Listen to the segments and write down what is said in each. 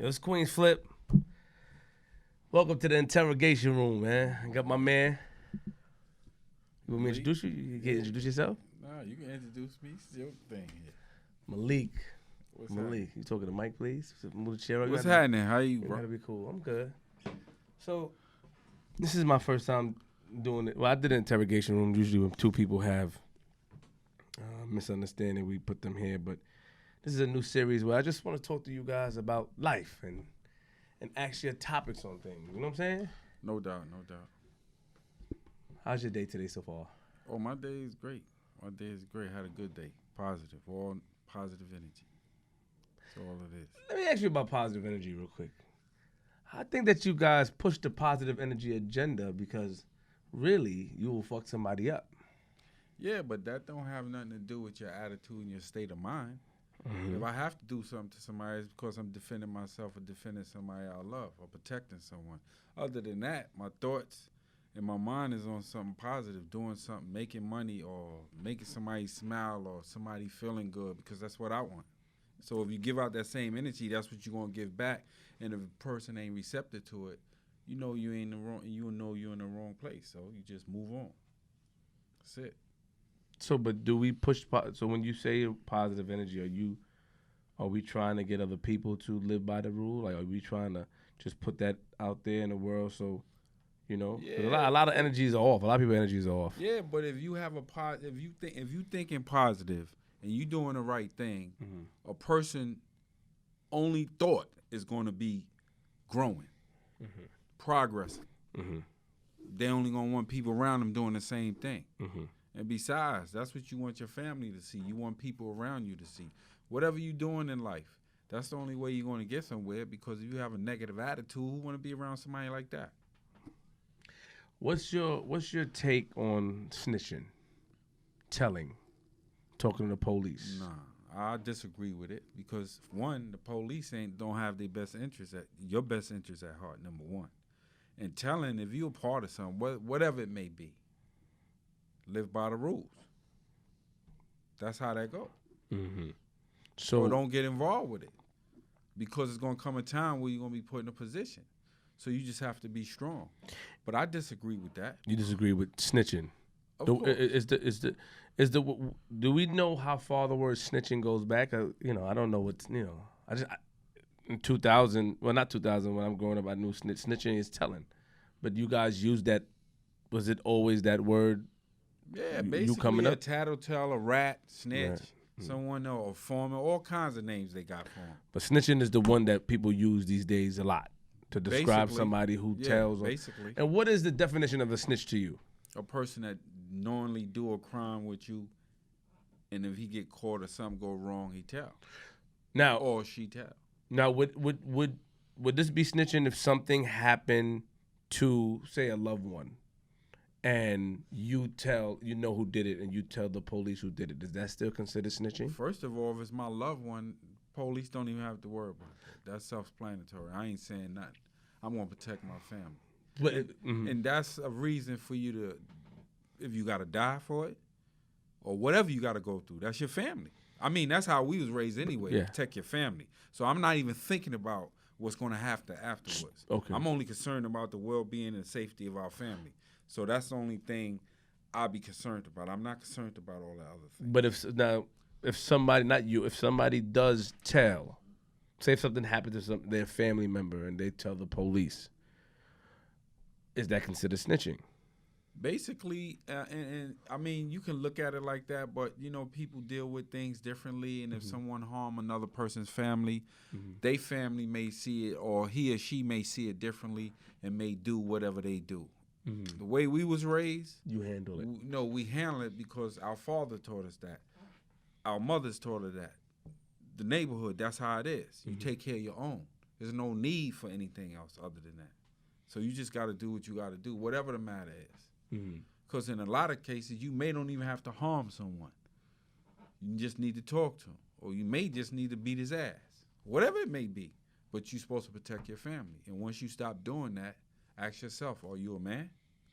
It's Queenzflip. Welcome to the Interrogation Room, man. I got my man. You want me to introduce you? You can introduce yourself? Nah, you can introduce me. It's your thing here. Malik. What's Malik, happening? you talking to Mike, please? Move the chair. What's happening? How you, You bro? gotta be cool. I'm good. So, this is my first time doing it. Well, I did an interrogation room. Usually when two people have misunderstanding, we put them here. But this is a new series where I just want to talk to you guys about life and ask you topics on things. You know what I'm saying? No doubt, no doubt. How's your day today so far? Oh, my day is great. My day is great. Had a good day. Positive. All positive energy. That's all it is. Let me ask you about positive energy real quick. I think that you guys push the positive energy agenda because really you will fuck somebody up. Yeah, but that don't have nothing to do with your attitude and your state of mind. Mm-hmm. If I have to do something to somebody, it's because I'm defending myself or defending somebody I love or protecting someone. Other than that, my thoughts and my mind is on something positive, doing something, making money or making somebody smile or somebody feeling good because that's what I want. So if you give out that same energy, that's what you're going to give back. And if a person ain't receptive to it, you know you ain't in the wrong, you know you're in the wrong place. So you just move on. That's it. So, but do we push? So, when you say positive energy, are we trying to get other people to live by the rule? Like, are we trying to just put that out there in the world? So, you know, 'cause a lot of energies are off. A lot of people's energies are off. Yeah, but if you have if you thinking positive and you doing the right thing, a person only thought is going to be growing, progressing. They only gonna want people around them doing the same thing. And besides, that's what you want your family to see. You want people around you to see. Whatever you're doing in life, that's the only way you're going to get somewhere because if you have a negative attitude, who want to be around somebody like that? What's your take on snitching, telling, talking to the police? Nah, I disagree with it because one, the police don't have their best interests your best interests at heart. Number one, and telling if you're a part of something, whatever it may be, live by the rules. That's how that goes. So don't get involved with it because it's going to come a time where you're going to be put in a position. So you just have to be strong. But I disagree with that. You disagree with snitching? Of course. Do we know how far the word snitching goes back? I don't know in 2000, well, not 2000, when I'm growing up, I knew snitching is telling. But you guys use that, was it always that word? Yeah, you basically coming a up? tattletale, a rat, snitch, Right. someone or a foreman, all kinds of names they got for them. But snitching is the one that people use these days a lot to describe Basically, somebody who yeah, tells. basically. And what is the definition of a snitch to you? A person that knowingly do a crime with you, and if he get caught or something go wrong, he tell. Now, Or she tell. Now, would this be snitching if something happened to, say, a loved one, and you know who did it, and you tell the police who did it? Is that still considered snitching? First of all, if it's my loved one, police don't even have to worry about that. That's self-explanatory. I ain't saying nothing. I'm gonna protect my family. But And that's a reason for you to, if you gotta die for it, or whatever you gotta go through, that's your family. I mean, that's how we was raised anyway, Yeah. to protect your family. So I'm not even thinking about what's gonna happen afterwards. Okay. I'm only concerned about the well-being and safety of our family. So that's the only thing I'll be concerned about. I'm not concerned about all the other things. But if somebody, not you, if somebody does tell, say if something happened to their family member and they tell the police, is that considered snitching? Basically, and I mean, you can look at it like that, but, people deal with things differently, and if someone harm another person's family, they family may see it, or he or she may see it differently and may do whatever they do. The way we was raised, You handle it. we handle it because our father taught us that. Our mothers taught us that. The neighborhood, that's how it is. You take care of your own. There's no need for anything else other than that. So you just got to do what you got to do, whatever the matter is. Because in a lot of cases, you may don't even have to harm someone. You just need to talk to him. Or you may just need to beat his ass. Whatever it may be. But you're supposed to protect your family. And once you stop doing that, ask yourself, are you a man?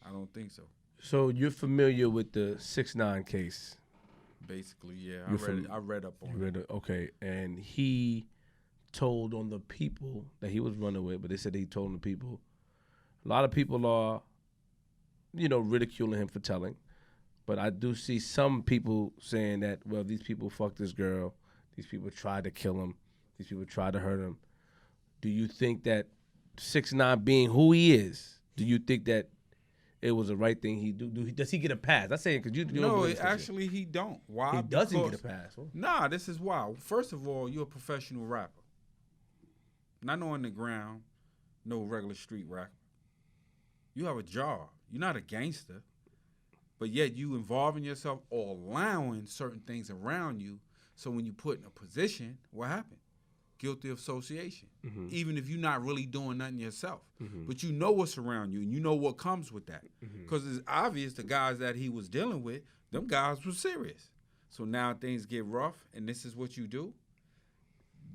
I don't think so. So you're familiar with the 6ix9ine case? Basically, yeah. You're I read up on it. Okay, and he told on the people that he was running with, but they said he told on the people. A lot of people are, ridiculing him for telling. But I do see some people saying that, well, these people fucked this girl. These people tried to kill him. These people tried to hurt him. Do you think that 6ix9ine being who he is, do you think that it was the right thing he do? Does he get a pass? I say it because you don't No, believe this actually he don't. Why? He doesn't get a pass. Oh. Nah, this is why. First of all, you're a professional rapper. Not on the ground, no regular street rapper. You have a job. You're not a gangster. But yet you involving yourself or allowing certain things around you. So when you put in a position, what happened? Guilty of association. Mm-hmm. Even if you're not really doing nothing yourself. Mm-hmm. But you know what's around you and you know what comes with that. Because it's obvious the guys that he was dealing with, them guys were serious. So now things get rough and this is what you do.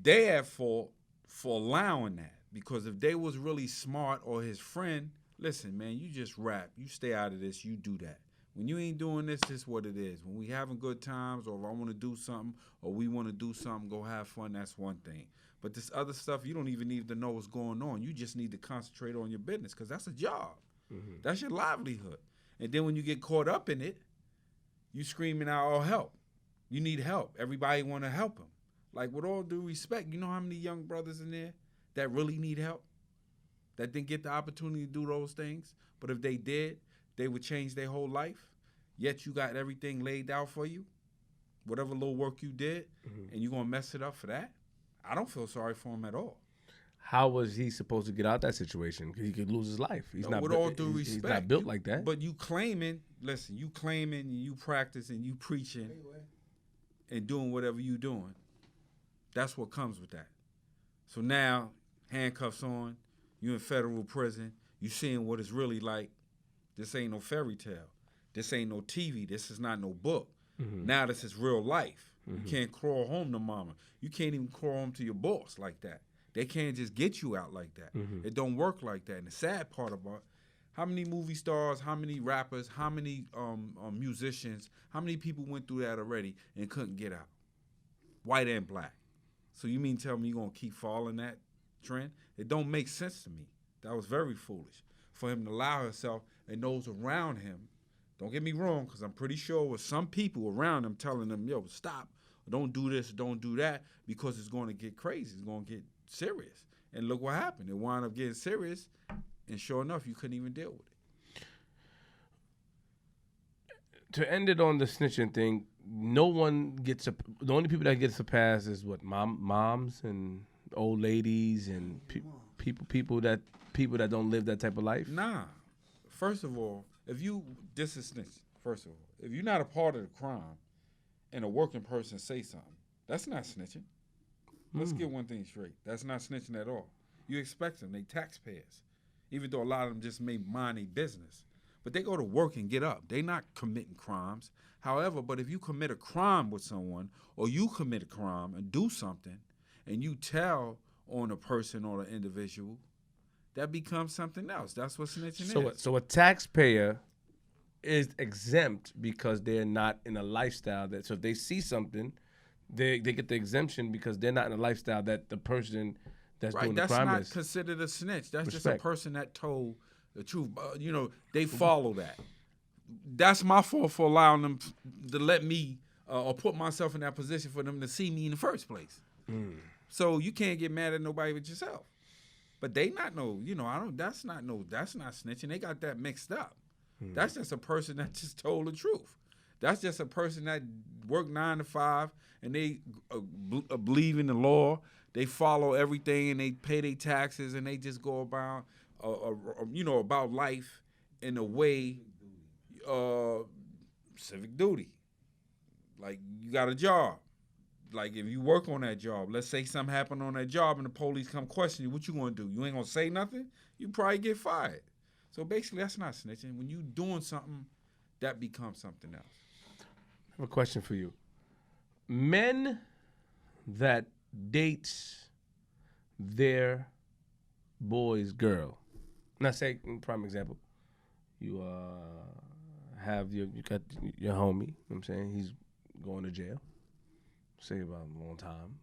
They at fault for allowing that. Because if they was really smart or his friend, listen, man, you just rap. You stay out of this. You do that. When you ain't doing this, this is what it is. When we having good times or if I want to do something or we want to do something, go have fun, that's one thing. But this other stuff, you don't even need to know what's going on. You just need to concentrate on your business because that's a job. Mm-hmm. That's your livelihood. And then when you get caught up in it, you screaming out, oh, help. You need help. Everybody want to help him. Like, with all due respect, you know how many young brothers in there that really need help? That didn't get the opportunity to do those things? But if they did, they would change their whole life, yet you got everything laid out for you, whatever little work you did, and you're going to mess it up for that? I don't feel sorry for him at all. How was he supposed to get out that situation? Because he could lose his life. He's not with all due respect, he's not built like that. But you claiming, listen, you claiming, and you practicing, you preaching, and doing whatever you doing. That's what comes with that. So now, handcuffs on, you in federal prison, you seeing what it's really like. This ain't no fairy tale. This ain't no TV. This is not no book. Mm-hmm. Now this is real life. Mm-hmm. You can't crawl home to mama. You can't even crawl home to your boss like that. They can't just get you out like that. Mm-hmm. It don't work like that. And the sad part about how many movie stars, how many rappers, how many musicians, how many people went through that already and couldn't get out? White and black. So you mean tell me you're going to keep following that trend? It don't make sense to me. That was very foolish for him to allow himself and those around him. Don't get me wrong, because I'm pretty sure with some people around him telling them, yo, stop, don't do this, don't do that, because it's going to get crazy. It's going to get serious. And look what happened. It wound up getting serious, and sure enough, you couldn't even deal with it. To end it on the snitching thing, no one gets the only people that gets a pass is what, moms and old ladies and people that don't live that type of life. Nah. First of all, this is snitching. First of all, if you're not a part of the crime and a working person say something, that's not snitching. Let's get one thing straight. That's not snitching at all. You expect them. They taxpayers. Even though a lot of them just may mind their business. But they go to work and get up. They not committing crimes. However, but if you commit a crime with someone or you commit a crime and do something and you tell on a person or an individual, that becomes something else. That's what snitching is. So a taxpayer is exempt because they're not in a lifestyle that. So if they see something, they get the exemption because they're not in a lifestyle that the person that's doing the crime is. That's not considered a snitch. That's just a person that told the truth. They follow that. That's my fault for allowing them to let me or put myself in that position for them to see me in the first place. So you can't get mad at nobody but yourself. But they not that's not snitching. They got that mixed up. That's just a person that just told the truth. That's just a person that worked 9 to 5 and they believe in the law. They follow everything and they pay their taxes and they just go about, about life in a way, civic duty. Like you got a job. Like if you work on that job, let's say something happened on that job and the police come question you, what you gonna do? You ain't gonna say nothing? You probably get fired. So basically that's not snitching. When you doing something, that becomes something else. I have a question for you. Men that dates their boy's girl. Now say, prime example, you got your homie, you know what I'm saying? He's going to jail. Say about a long time.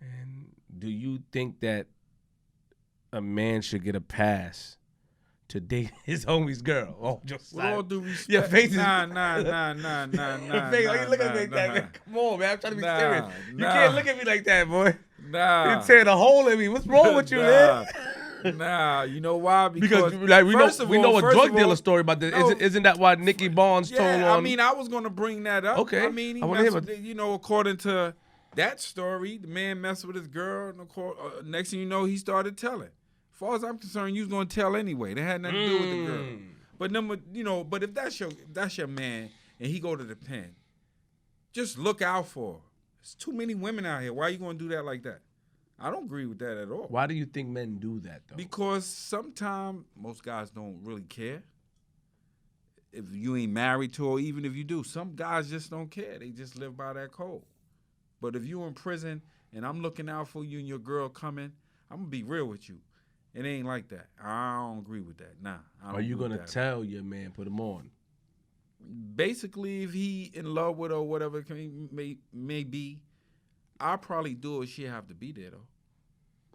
And do you think that a man should get a pass to date his homie's girl? Oh, just With all due respect, your face is nah. your face. Why you look at me like that, man? Come on, man. I'm trying to be serious. You Nah. can't look at me like that, boy. Nah. You're tearing a hole in me. What's wrong with you, man? Nah, you know why? Because like we know a drug dealer story about this. No, isn't that why Nicky Barnes told on? I mean, I was gonna bring that up. Okay. I mean, I wanna hear about according to that story, the man messed with his girl, and next thing you know, he started telling. As far as I'm concerned, you was gonna tell anyway. They had nothing to do with the girl. But if that's your man and he go to the pen, just look out for her. There's too many women out here. Why you gonna do that like that? I don't agree with that at all. Why do you think men do that, though? Because sometimes most guys don't really care. If you ain't married to her, even if you do, some guys just don't care. They just live by that code. But if you're in prison and I'm looking out for you and your girl coming, I'm going to be real with you. It ain't like that. I don't agree with that. Nah. Are you going to tell your man, put him on? Basically, if he in love with her or whatever it may be, I'll probably do it. She'll have to be there, though.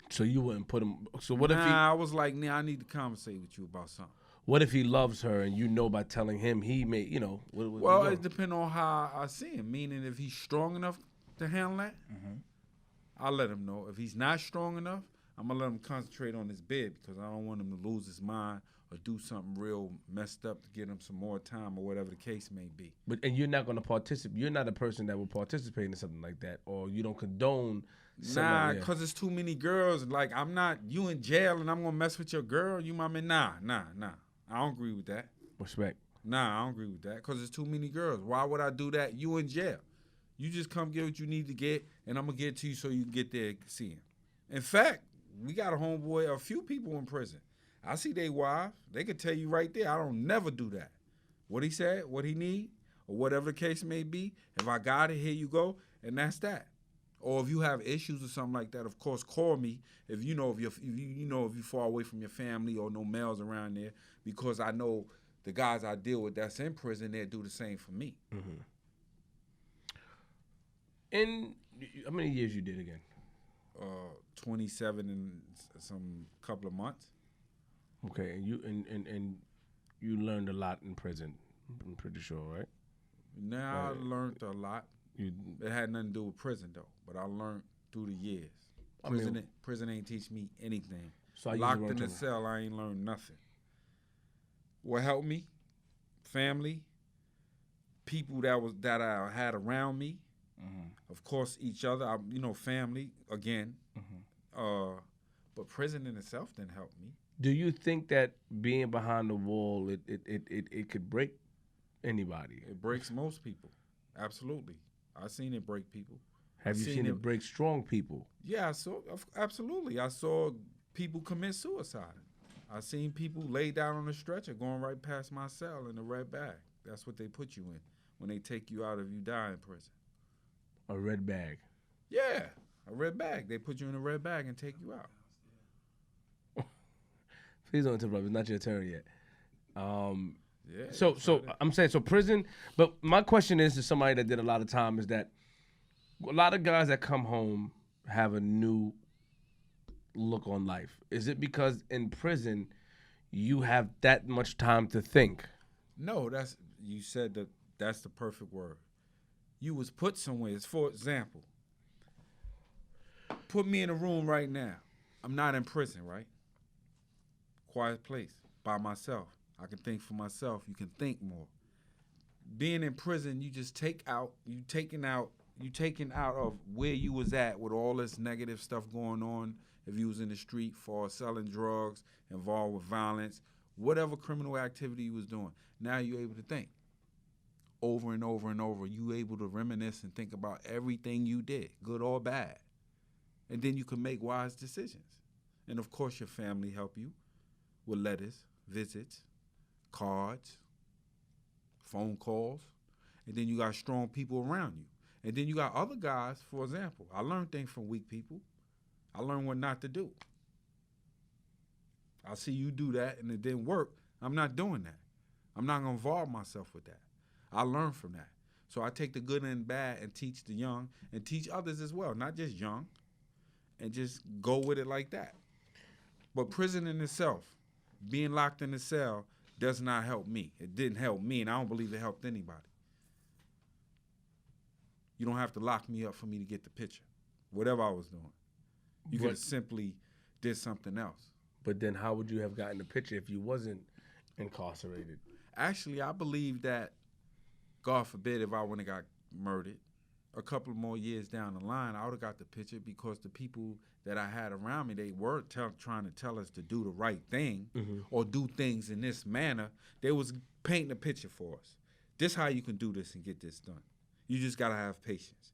So you wouldn't put him. So what if he? I was like, I need to conversate with you about something. What if he loves her and you know by telling him he may, Well, it depends on how I see him. Meaning, if he's strong enough to handle that, I'll let him know. If he's not strong enough, I'm going to let him concentrate on his bed because I don't want him to lose his mind or do something real messed up to get him some more time or whatever the case may be. And you're not going to participate. You're not a person that will participate in something like that, or you don't condone. Nah, because it's too many girls. Like, I'm not, you in jail and I'm going to mess with your girl. You might mean, nah. I don't agree with that. Respect. Nah, I don't agree with that because there's too many girls. Why would I do that? You in jail. You just come get what you need to get, and I'm going to get it to you so you can get there and see him. In fact, we got a few people in prison. I see they wives. They could tell you right there, I don't never do that. What he said, what he need, or whatever the case may be, if I got it, here you go, and that's that. Or if you have issues or something like that, of course, call me. If you far away from your family or no males around there, because I know the guys I deal with that's in prison, they'll do the same for me. Mm-hmm. And how many years you did again? 27 and some couple of months. Okay, and you learned a lot in prison. I'm pretty sure, right? I learned a lot. It had nothing to do with prison though, but I learned through the years. Prison ain't teach me anything. So locked in the cell, I ain't learned nothing. What helped me? Family, people that I had around me. Mm-hmm. Of course, each other. Family again. Mm-hmm. But prison in itself didn't help me. Do you think that being behind the wall it could break anybody? It breaks most people. Absolutely. I've seen it break people. Have you seen it break strong people? Yeah, absolutely. I saw people commit suicide. I seen people lay down on a stretcher going right past my cell in a red bag. That's what they put you in when they take you out if you die in prison. A red bag? Yeah, a red bag. They put you in a red bag and take you out. Please don't interrupt. It's not your turn yet. Yeah. So I'm saying prison. But my question is to somebody that did a lot of time is that a lot of guys that come home have a new look on life. Is it because in prison you have that much time to think? No, you said that's the perfect word. You was put somewhere. For example, put me in a room right now. I'm not in prison, right? Quiet place, by myself. I can think for myself. You can think more. Being in prison, you just taken out of where you was at with all this negative stuff going on. If you was in the street for selling drugs, involved with violence, whatever criminal activity you was doing, now you're able to think. Over and over and over, you able to reminisce and think about everything you did, good or bad. And then you can make wise decisions. And of course your family help you with letters, visits, cards, phone calls. And then you got strong people around you. And then you got other guys, for example. I learned things from weak people. I learned what not to do. I see you do that and it didn't work. I'm not doing that. I'm not going to involve myself with that. I learn from that. So I take the good and bad and teach the young and teach others as well, not just young. and just go with it like that. But prison in itself, being locked in a cell, does not help me. It didn't help me, and I don't believe it helped anybody. You don't have to lock me up for me to get the picture. Whatever I was doing. You could have simply did something else. But then how would you have gotten the picture if you wasn't incarcerated? Actually, I believe that, God forbid, if I wouldn't have got murdered, a couple more years down the line, I would have got the picture because the people that I had around me, they were trying to tell us to do the right thing or do things in this manner. They was painting a picture for us. This how you can do this and get this done. You just got to have patience.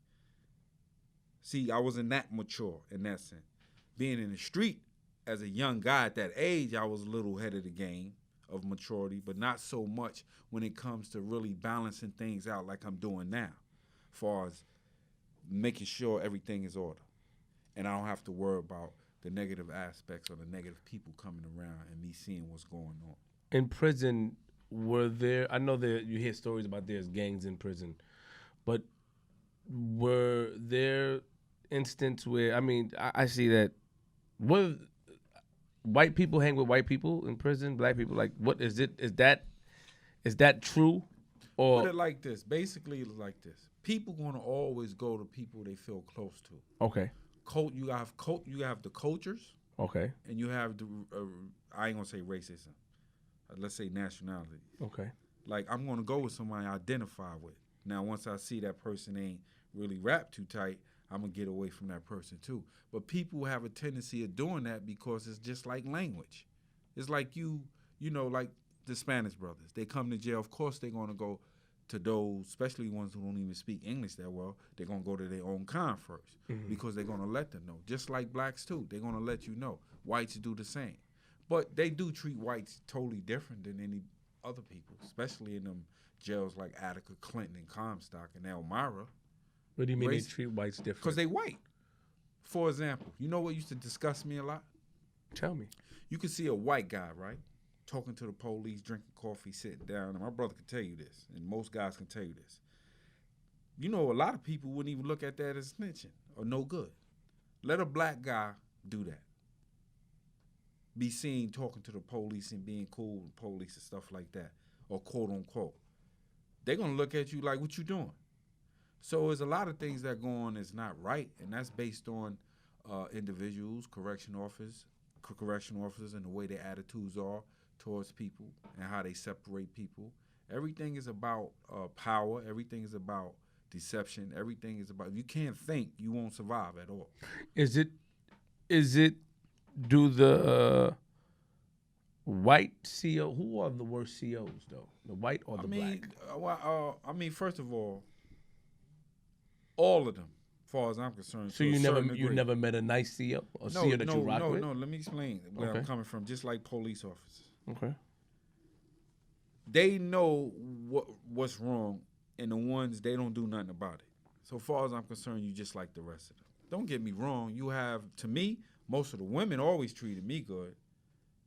See, I wasn't that mature in that sense. Being in the street as a young guy at that age, I was a little ahead of the game of maturity, but not so much when it comes to really balancing things out like I'm doing now, as far as making sure everything is order. And I don't have to worry about the negative aspects or the negative people coming around and me seeing what's going on. In prison, were there, I know that you hear stories about there's gangs in prison, but were there instances where, I mean, I see that, what, white people hang with white people in prison, black people, like, what is it, is that true? Or put it like this, basically it's like this. People gonna always go to people they feel close to. Okay. You have the cultures. Okay. And you have the, I ain't gonna say racism. Let's say nationality. Okay. Like, I'm gonna go with somebody I identify with. Now, once I see that person ain't really wrapped too tight, I'm gonna get away from that person too. But people have a tendency of doing that because it's just like language. It's like you know, like the Spanish brothers. They come to jail. Of course, they're gonna go to those, especially ones who don't even speak English that well. They're gonna go to their own kind first because they're gonna let them know. Just like blacks too, they're gonna let you know. Whites do the same, but they do treat whites totally different than any other people, especially in them jails like Attica, Clinton, and Comstock, and Elmira. What do you mean they treat whites different? Because they white. For example, you know what used to disgust me a lot? Tell me. You could see a white guy, right, talking to the police, drinking coffee, sitting down. And my brother can tell you this, and most guys can tell you this. You know, a lot of people wouldn't even look at that as snitching or no good. Let a black guy do that. Be seen talking to the police and being cool with police and stuff like that, or quote unquote. They're going to look at you like, what you doing? So there's a lot of things that go on that's not right, and that's based on individuals, correctional officers, and the way their attitudes are towards people and how they separate people. Everything is about power. Everything is about deception. Everything is about, if you can't think, you won't survive at all. Is it, do the white CO, who are the worst COs though? The white or the black? I mean, first of all of them, as far as I'm concerned. So you never met a nice CO, or CO that you rock with? No, let me explain where I'm coming from. Just like police officers. Okay. They know what's wrong, and the ones, they don't do nothing about it. So far as I'm concerned, you just like the rest of them. Don't get me wrong. You have, to me, most of the women always treated me good.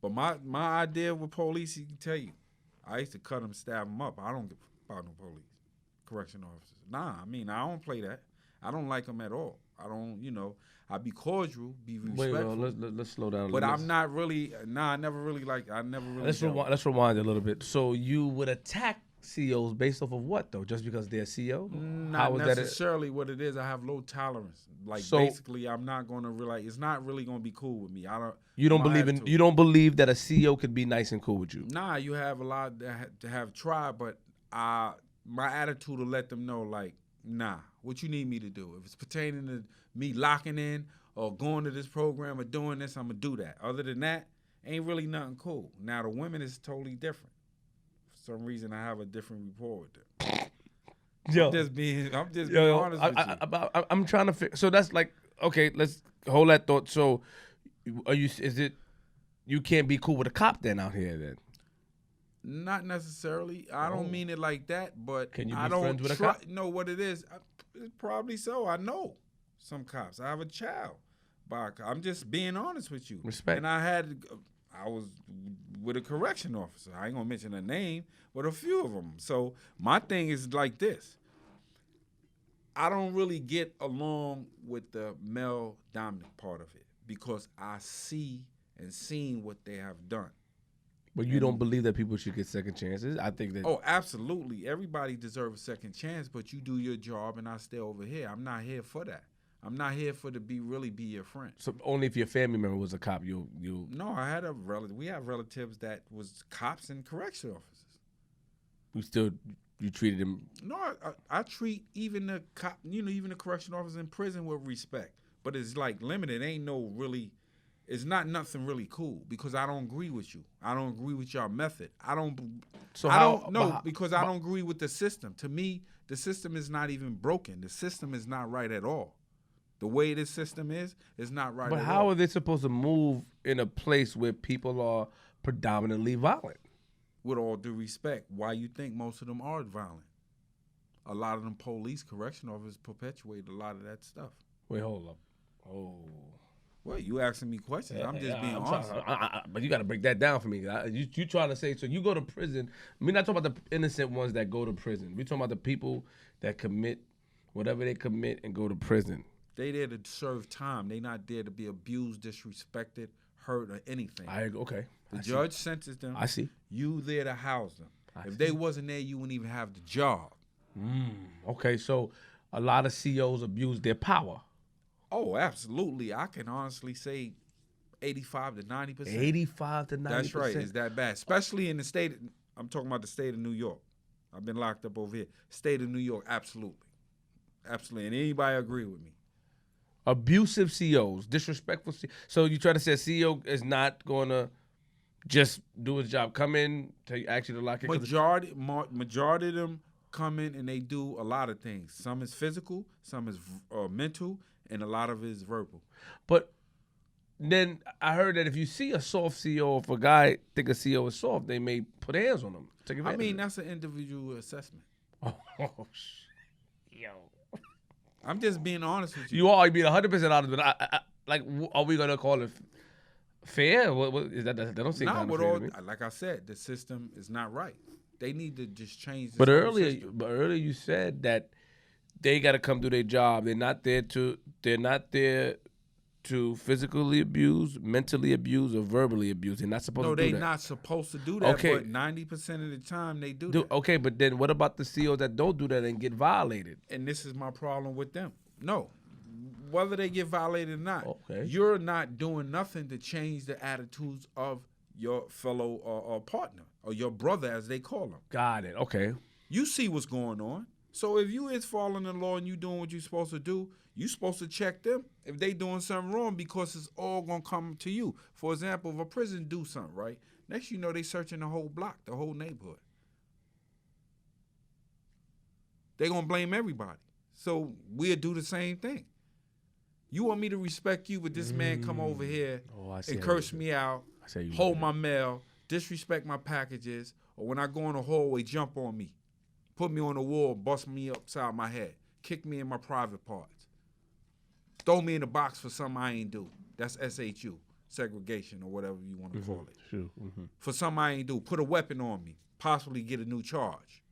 But my idea with police, he can tell you, I used to cut them, stab them up. I don't give about no police, correctional officers. Nah, I mean, I don't play that. I don't like them at all. I don't, I be cordial, be respectful. Wait, let's slow down. But I'm not really, I never really. Let's rewind a little bit. So you would attack COs based off of what though? Just because they're CO? Not necessarily what it is. I have low tolerance. Like, so, basically, I'm not going to really. It's not really going to be cool with me. You don't believe that a CO could be nice and cool with you? Nah, you have a lot to have tried, but my attitude will let them know, like, nah, what you need me to do. If it's pertaining to me locking in or going to this program or doing this, I'm going to do that. Other than that, ain't really nothing cool. Now, the women is totally different. For some reason, I have a different rapport with them. I'm just being honest with you. I'm trying to figure. So that's like, okay, let's hold that thought. So you can't be cool with a cop then out here then? Not necessarily. I don't mean it like that, but can you be friends with a cop? Know what it is. It's probably so. I know some cops. I have a child by a cop. I'm just being honest with you. Respect. And I was with a correction officer. I ain't gonna mention a name, but a few of them. So my thing is like this. I don't really get along with the male dominant part of it because I see and seen what they have done. But you don't believe that people should get second chances? I think that. Oh, absolutely. Everybody deserves a second chance, but you do your job and I stay over here. I'm not here for that. I'm not here for to be your friend. So only if your family member was a cop, you. No, I had a relative. We have relatives that was cops and correction officers. You treated them. No, I treat even the cop, even the correction officers in prison with respect. But it's like limited. Ain't no really. It's not nothing really cool because I don't agree with you. I don't agree with your method. I don't because I don't agree with the system. To me, the system is not even broken. The system is not right at all. The way this system is not right at all. But how are they supposed to move in a place where people are predominantly violent? With all due respect, why you think most of them are violent? A lot of them police, correction officers perpetuate a lot of that stuff. Wait, hold up. Oh. Well, you asking me questions. I'm just being honest. But you got to break that down for me. You trying to say, so you go to prison. We're not talking about the innocent ones that go to prison. We're talking about the people that commit whatever they commit and go to prison. They there to serve time. They not there to be abused, disrespected, hurt, or anything. Okay. The judge sentenced them. I see. You there to house them. If they wasn't there, you wouldn't even have the job. Okay, so a lot of COs abuse their power. Oh, absolutely. I can honestly say 85 to 90%. 85 to 90%. That's right. It's that bad. Especially in the state. I'm talking about the state of New York. I've been locked up over here. State of New York, absolutely. Absolutely. And anybody agree with me? Abusive COs, disrespectful COs. So you try to say a CEO is not going to just do his job. Come in, ask you to lock it. Majority of them come in and they do a lot of things. Some is physical, some is mental, and a lot of it is verbal. But then I heard that if you see a soft CO, if a guy think a CO is soft, they may put hands on him. That's an individual assessment. Oh, yo. I'm just being honest with you. You are being 100% honest, but are we going to call it fair? What is that? That don't seem kind of fair to me. Like I said, the system is not right. They need to just change the system. But earlier you said that they got to come do their job. They're not there to physically abuse, mentally abuse, or verbally abuse. They're not supposed to do that. No, they're not supposed to do that, okay. But 90% of the time they do that. Okay, but then what about the COs that don't do that and get violated? And this is my problem with them. No, whether they get violated or not, okay. You're not doing nothing to change the attitudes of your fellow partner or your brother, as they call them. Got it, okay. You see what's going on. So if you is following the law and you doing what you're supposed to do, you supposed to check them if they doing something wrong because it's all going to come to you. For example, if a prison do something, right? Next you know they searching the whole block, the whole neighborhood. They going to blame everybody. So we'll do the same thing. You want me to respect you, but this man come over here and curse me out, hold my mail, disrespect my packages, or when I go in the hallway, jump on me, put me on the wall, bust me upside my head, kick me in my private parts, throw me in the box for something I ain't do. That's SHU, segregation, or whatever you want to call it. Sure. Mm-hmm. For something I ain't do, put a weapon on me, possibly get a new charge.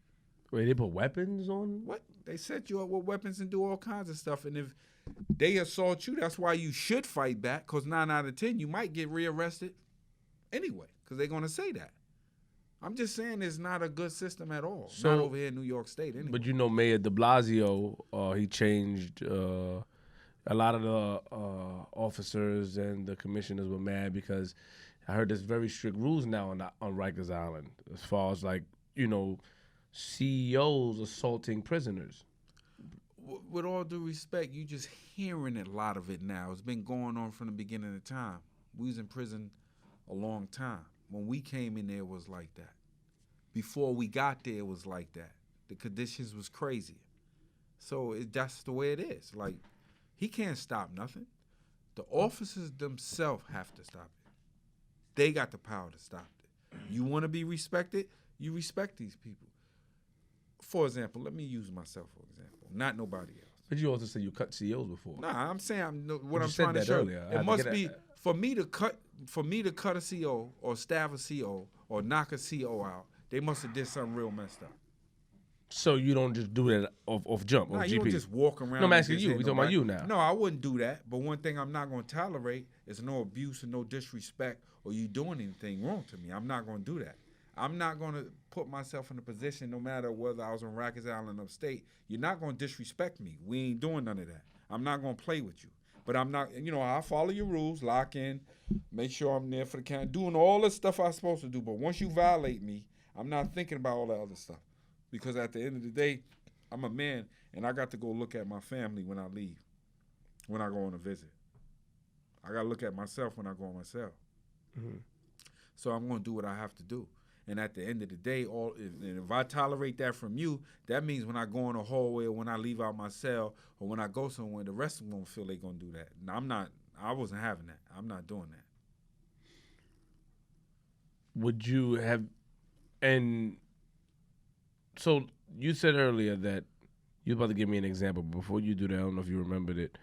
Wait, they put weapons on? What? They set you up with weapons and do all kinds of stuff. And if they assault you, that's why you should fight back, because 9 out of 10, you might get rearrested anyway, because they're going to say that. I'm just saying it's not a good system at all. So, not over here in New York State anyway. But you know Mayor de Blasio, he changed a lot of the officers and the commissioners were mad because I heard there's very strict rules now on Rikers Island as far as CEOs assaulting prisoners. With all due respect, you just hearing a lot of it now. It's been going on from the beginning of time. We was in prison a long time. When we came in there, it was like that. Before we got there, it was like that. The conditions was crazy. So that's the way it is. Like, he can't stop nothing. The officers themselves have to stop it. They got the power to stop it. You want to be respected? You respect these people. For example, let me use myself for example, not nobody else. But you also said you cut CEOs before. Nah, I'm saying what I'm trying to show. Earlier. It must be for me to cut a CO or stab a CO or knock a CO out. They must have did something real messed up. So you don't just do that off jump, Nah, off you GP. don't just walk around. No, I'm and asking just you. hit We talking about nobody. you now. No, I wouldn't do that. But one thing I'm not going to tolerate is no abuse and no disrespect or you doing anything wrong to me. I'm not going to do that. I'm not going to put myself in a position, no matter whether I was on Rikers Island upstate, you're not going to disrespect me. We ain't doing none of that. I'm not going to play with you. But I'm not, I follow your rules, lock in, make sure I'm there for the count, doing all the stuff I'm supposed to do. But once you violate me, I'm not thinking about all that other stuff. Because at the end of the day, I'm a man, and I got to go look at my family when I leave, when I go on a visit. I got to look at myself when I go on myself. Mm-hmm. So I'm going to do what I have to do. And at the end of the day, if I tolerate that from you, that means when I go in a hallway or when I leave out my cell or when I go somewhere, the rest of them gonna feel they gonna do that. And I wasn't having that. I'm not doing that. Would you have, and so you said earlier that you were about to give me an example, but before you do that, I don't know if you remembered it.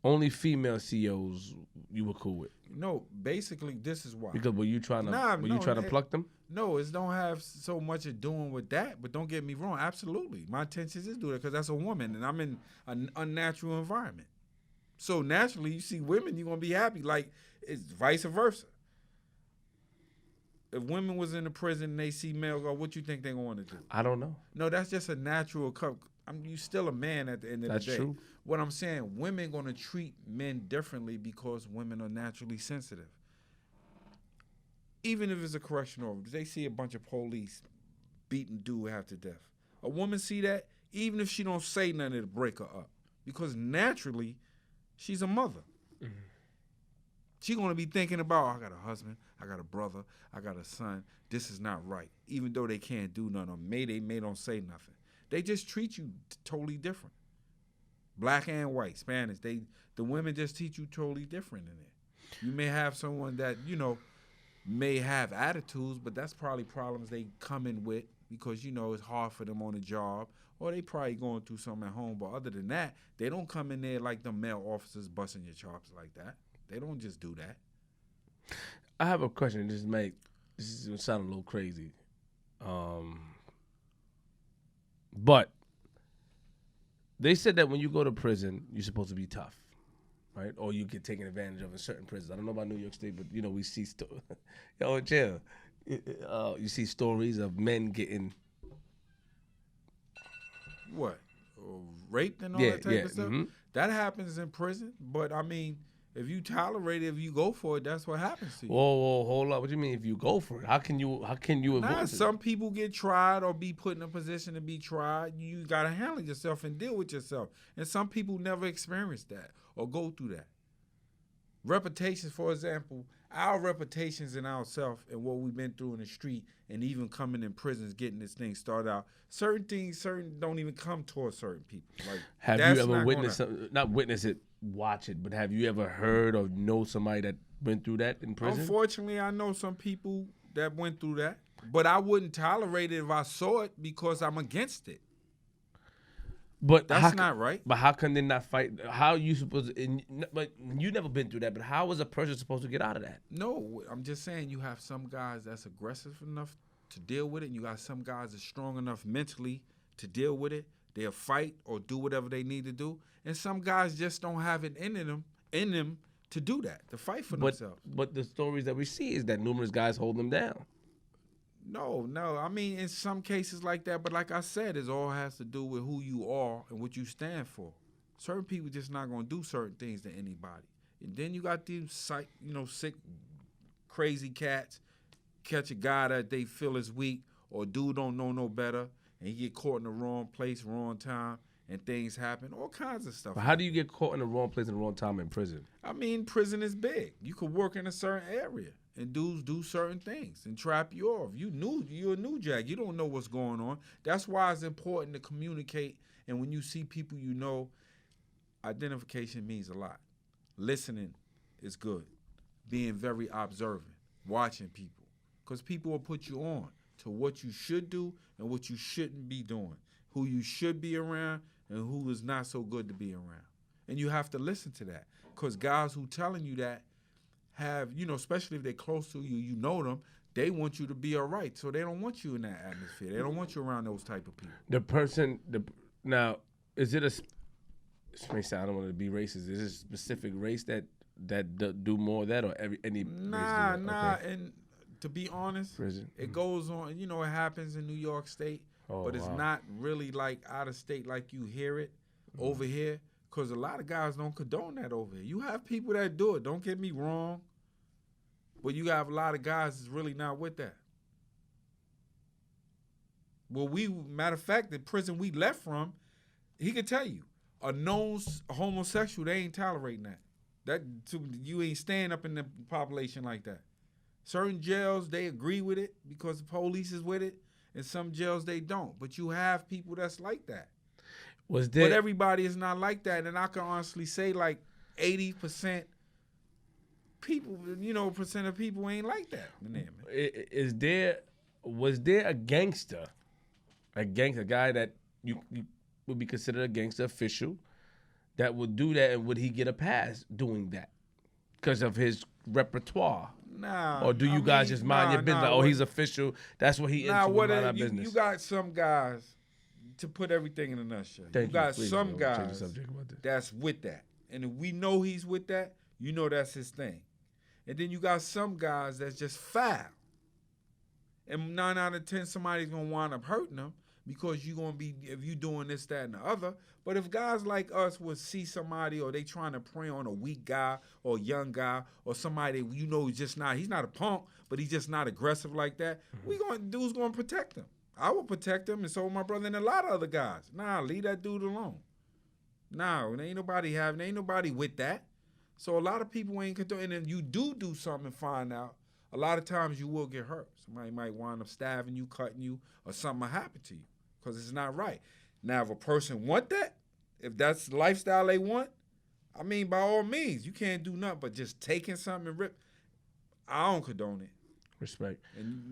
Only female CEOs you were cool with. No, basically this is why. Because were you trying to pluck them? No, it don't have so much of doing with that. But don't get me wrong, absolutely, my intentions is do that because that's a woman and I'm in an unnatural environment. So naturally, you see women, you're gonna be happy. Like it's vice versa. If women was in the prison and they see male go, what you think they're going to do? I don't know. No, that's just a natural cup. You still a man at the end of the day. That's true. What I'm saying, women going to treat men differently because women are naturally sensitive. Even if it's a correctional officer, they see a bunch of police beating dude half to death. A woman see that, even if she don't say nothing, it'll break her up. Because naturally, she's a mother. Mm-hmm. She's going to be thinking about, I got a husband, I got a brother, I got a son. This is not right. Even though they can't do nothing, or they may don't say nothing. They just treat you totally different. Black and white, Spanish, the women just teach you totally different in there. You may have someone that, may have attitudes, but that's probably problems they come in with because, it's hard for them on the job or they probably going through something at home. But other than that, they don't come in there like the male officers busting your chops like that. They don't just do that. I have a question. This is going to sound a little crazy. But they said that when you go to prison, you're supposed to be tough, right? Or you get taken advantage of in certain prisons. I don't know about New York State, but, we see chill. You see stories of men getting... What? Raped and all that type of stuff? Mm-hmm. That happens in prison, but, if you tolerate it, if you go for it, that's what happens to you. Whoa, hold up. What do you mean if you go for it? How can you avoid it? Some people get tried or be put in a position to be tried. You got to handle yourself and deal with yourself. And some people never experience that or go through that. Reputations, for example, our reputations in ourselves and what we've been through in the street and even coming in prisons, getting this thing started out, certain don't even come towards certain people. Like, have you ever witnessed not witness it, watch it, but have you ever heard or know somebody that went through that in prison? Unfortunately, I know some people that went through that, but I wouldn't tolerate it if I saw it because I'm against it. But that's not right. But how can they not fight? How are you supposed to, but you never been through that, but how is a person supposed to get out of that? No, I'm just saying you have some guys that's aggressive enough to deal with it, and you got some guys that's strong enough mentally to deal with it. They'll fight or do whatever they need to do. And some guys just don't have it in them to do that, to fight for themselves. But the stories that we see is that numerous guys hold them down. No. In some cases like that, but like I said, it all has to do with who you are and what you stand for. Certain people just not going to do certain things to anybody. And then you got these sick, crazy cats catch a guy that they feel is weak or dude don't know no better and he get caught in the wrong place, wrong time, and things happen, all kinds of stuff. But how do you get caught in the wrong place in the wrong time in prison? Prison is big. You could work in a certain area. And dudes do certain things and trap you off. You're a new jack. You don't know what's going on. That's why it's important to communicate. And when you see people identification means a lot. Listening is good. Being very observant. Watching people. Because people will put you on to what you should do and what you shouldn't be doing. Who you should be around and who is not so good to be around. And you have to listen to that. Because guys who telling you that have, especially if they're close to you, you know them, they want you to be all right. So they don't want you in that atmosphere. They don't want you around those type of people. Now, is it this may sound, I don't want to be racist. Is it a specific race that do more of that, or any race do that? Nah. Okay. And to be honest, Prison. it goes on. It happens in New York State, but it's not really like out of state like you hear it over here. Because a lot of guys don't condone that over here. You have people that do it. Don't get me wrong. But you have a lot of guys that's really not with that. Well, matter of fact, the prison we left from, he could tell you, a known homosexual, they ain't tolerating that. You ain't staying up in the population like that. Certain jails, they agree with it because the police is with it. And some jails, they don't. But you have people that's like that. But everybody is not like that. And I can honestly say like 80% people, percent of people ain't like that. Was there a gangster, a guy that you would be considered a gangster official that would do that, and would he get a pass doing that because of his repertoire? Nah. Or do you guys just mind your business? Like, he's official. That's what he into. Mind our business. You got some guys, to put everything in a nutshell. You got some guys that's with that. And if we know he's with that, that's his thing. And then you got some guys that's just foul. And 9 out of 10, somebody's going to wind up hurting them because you're going to be, if you doing this, that, and the other. But if guys like us would see somebody, or they trying to prey on a weak guy or a young guy or somebody he's not a punk, but he's just not aggressive like that, dude's going to protect him. I will protect him, and so will my brother and a lot of other guys. Nah, leave that dude alone. Nah, ain't nobody with that. So a lot of people ain't condoning. And if you do something and find out, a lot of times you will get hurt. Somebody might wind up stabbing you, cutting you, or something will happen to you because it's not right. Now, if a person want that, if that's the lifestyle they want, by all means, you can't do nothing but just taking something and rip. I don't condone it. Respect. And,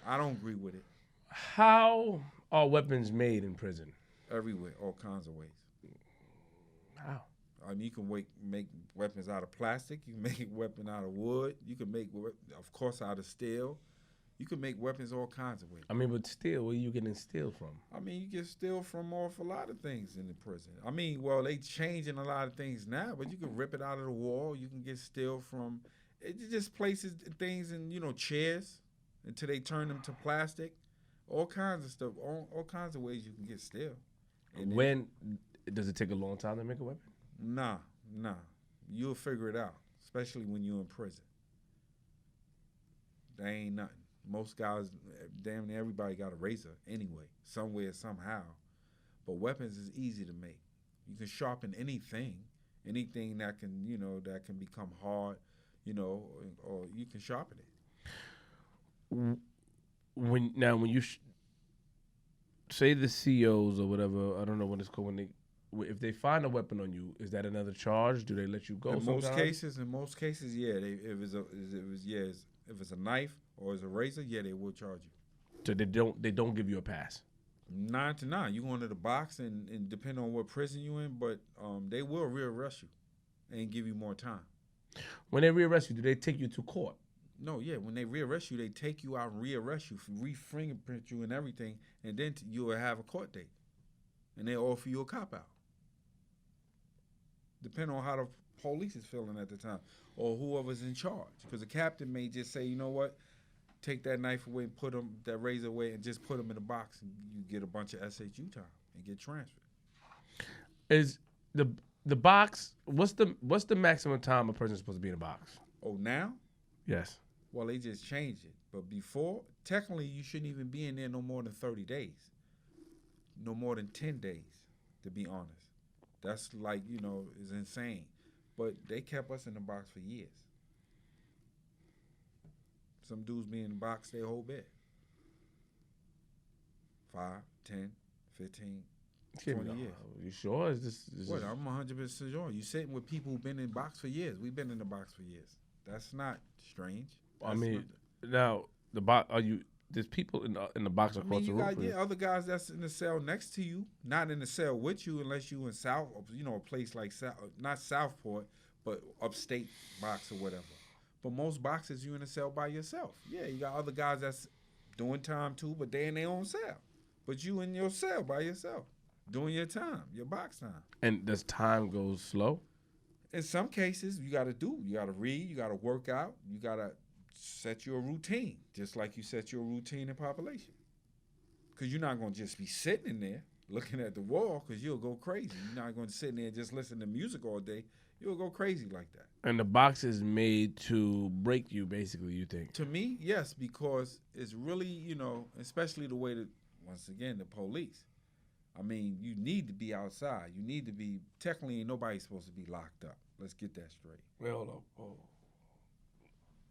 I don't agree with it. How are weapons made in prison? Everywhere, all kinds of ways. How? You can make weapons out of plastic. You can make weapons out of wood. You can make, of course, out of steel. You can make weapons all kinds of ways. But steel, where you getting steel from? You get steel from off a lot of things in the prison. They changing a lot of things now, but you can rip it out of the wall. You can get steel from, it just places things in, chairs until they turn them to plastic. All kinds of stuff, all kinds of ways you can get steel. And does it take a long time to make a weapon? Nah. You'll figure it out, especially when you're in prison. That ain't nothing. Most guys, damn near everybody got a razor anyway, somewhere, somehow. But weapons is easy to make. You can sharpen anything that can, that can become hard, or you can sharpen it. When you say the COs or whatever, I don't know what it's called, if they find a weapon on you, is that another charge? Do they let you go? In most cases, yeah. If it's a knife or it's a razor, yeah, they will charge you. So they don't give you a pass. 9 to 9, you go into the box, and depending on what prison you in, but they will rearrest you and give you more time. When they rearrest you, do they take you to court? No, yeah. When they rearrest you, they take you out and rearrest you, re-fingerprint you and everything, and then you will have a court date, and they offer you a cop-out, depending on how the police is feeling at the time or whoever's in charge. Because the captain may just say, you know what, take that knife away and put that razor away and just put them in a box, and you get a bunch of SHU time and get transferred. Is the box? What's the maximum time a person's supposed to be in a box? Oh, now? Yes. Well, they just changed it. But before, technically, you shouldn't even be in there no more than 30 days. No more than 10 days, to be honest. That's like, is insane. But they kept us in the box for years. Some dudes be in the box their whole bed. 5, 10, 15, 20 years. You sure? Is this what? I'm 100% sure. You sitting with people who've been in the box for years. We've been in the box for years. That's not strange. Now the box. There's people in the box across the room. Yeah, other guys that's in the cell next to you, not in the cell with you, unless you in South, a place like not Southport, but upstate box or whatever. But most boxers, you in a cell by yourself. Yeah, you got other guys that's doing time too, but they in their own cell. But you in your cell by yourself, doing your time, your box time. And does time go slow? In some cases, you got to read, you got to work out, you got to set your routine, just like you set your routine in population. Because you're not going to just be sitting in there looking at the wall, because you'll go crazy. You're not going to sit in there and just listen to music all day. You'll go crazy like that. And the box is made to break you, basically, you think? To me, yes, because it's really, especially the way that, once again, the police. I mean, you need to be outside. You need to be, technically, ain't nobody supposed to be locked up. Let's get that straight. Wait, hold up. Oh.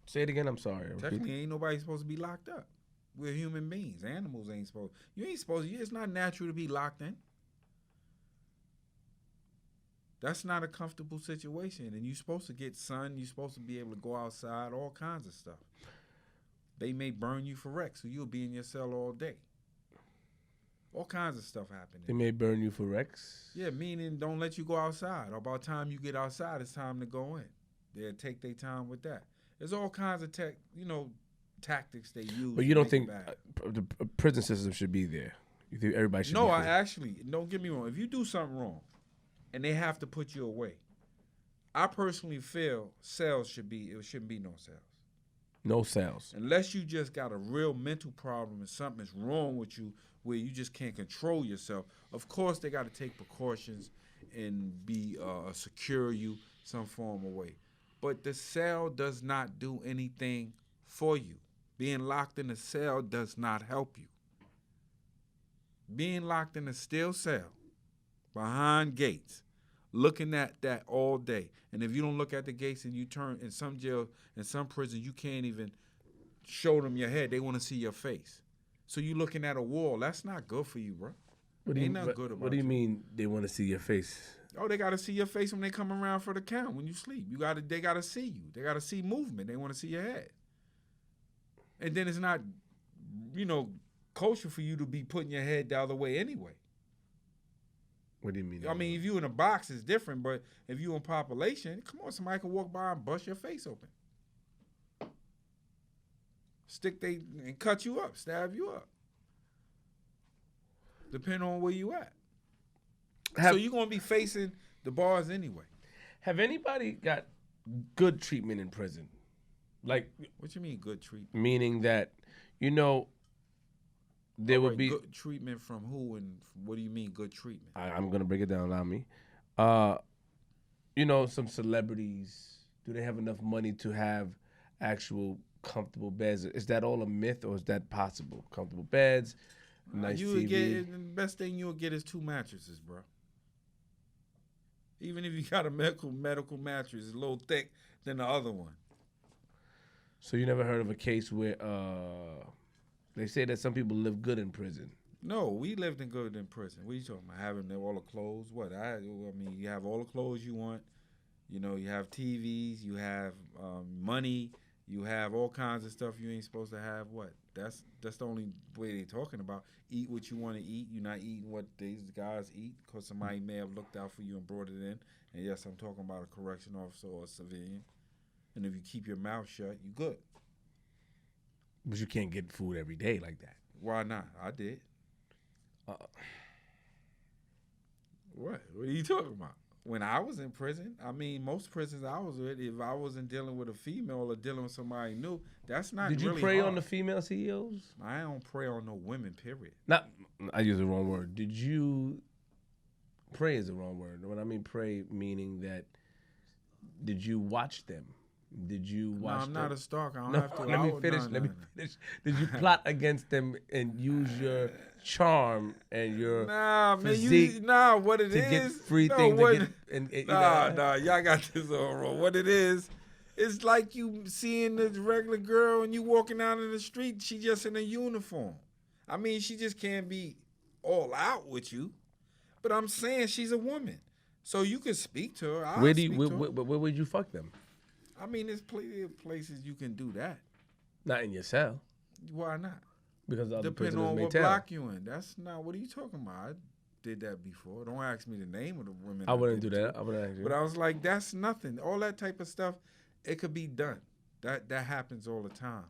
Say it again, I'm sorry. Technically, ain't nobody supposed to be locked up. We're human beings. Animals ain't supposed, it's not natural to be locked in. That's not a comfortable situation. And you're supposed to get sun. You're supposed to be able to go outside, all kinds of stuff. They may burn you for wreck, so you'll be in your cell all day. All kinds of stuff happening. They may burn you for Rex? Yeah, meaning don't let you go outside. About time you get outside, it's time to go in. They'll take their time with that. There's all kinds of tactics they use. But you don't think the prison system should be there? You think everybody should be free? No, I actually, don't get me wrong. If you do something wrong and they have to put you away, I personally feel it shouldn't be no cells. No cells. Unless you just got a real mental problem and something's wrong with you where you just can't control yourself. Of course, they got to take precautions and be secure you some form of way. But the cell does not do anything for you. Being locked in a cell does not help you. Being locked in a steel cell behind gates, looking at that all day. And if you don't look at the gates and you turn in some jail, in some prison, you can't even show them your head. They want to see your face. So you looking at a wall. That's not good for you, bro. What do you mean they want to see your face? Oh, they got to see your face when they come around for the count when you sleep. They got to see you. They got to see movement. They want to see your head. And then it's not, kosher for you to be putting your head the other way anyway. What do you mean? I mean, if you in a box, it's different. But if you in population, come on, somebody can walk by and bust your face open. And cut you up, stab you up. Depending on where you at. So you're going to be facing the bars anyway. Have anybody got good treatment in prison? Like, what you mean good treatment? Meaning that, there would be good treatment from who, and what do you mean good treatment? I'm going to break it down, allow me. Some celebrities, do they have enough money to have actual comfortable beds? Is that all a myth, or is that possible? Comfortable beds, nice TV. The best thing you'll get is 2 mattresses, bro. Even if you got a medical mattress, it's a little thick than the other one. So you never heard of a case where they say that some people live good in prison? No, we lived in good in prison. What are you talking about? Having all the clothes? What? I mean, you have all the clothes you want. You have TVs. You have money. You have all kinds of stuff you ain't supposed to have. What? That's the only way they talking about. Eat what you want to eat. You're not eating what these guys eat because somebody may have looked out for you and brought it in. And yes, I'm talking about a correction officer or a civilian. And if you keep your mouth shut, you good. But you can't get food every day like that. Why not? I did. What? What are you talking about? When I was in prison, I mean, most prisons I was with, if I wasn't dealing with a female or dealing with somebody new, that's not really hard. Did you prey on the female CEOs? I don't prey on no women, period. I use the wrong word. Did you... Prey is the wrong word. When I mean prey, meaning that, did you watch them? Did you watch them? No, I'm not a stalker. I don't have to. Let me finish. Did you plot against them and use your charm and your physique what it to is, get free things? Y'all got this all wrong. What it is, it's like you seeing this regular girl and you walking out in the street, she just in a uniform. I mean, she just can't be all out with you. But I'm saying she's a woman. So you can speak to her. Where would you fuck them? I mean, there's plenty of places you can do that. Not in your cell. Why not? Because other depending prisoners on may what tell. block you in. That's not. What are you talking about? I did that before. Don't ask me the name of the women. I wouldn't do that. I wouldn't ask you. But I was like, that's nothing. All that type of stuff, it could be done. That happens all the time.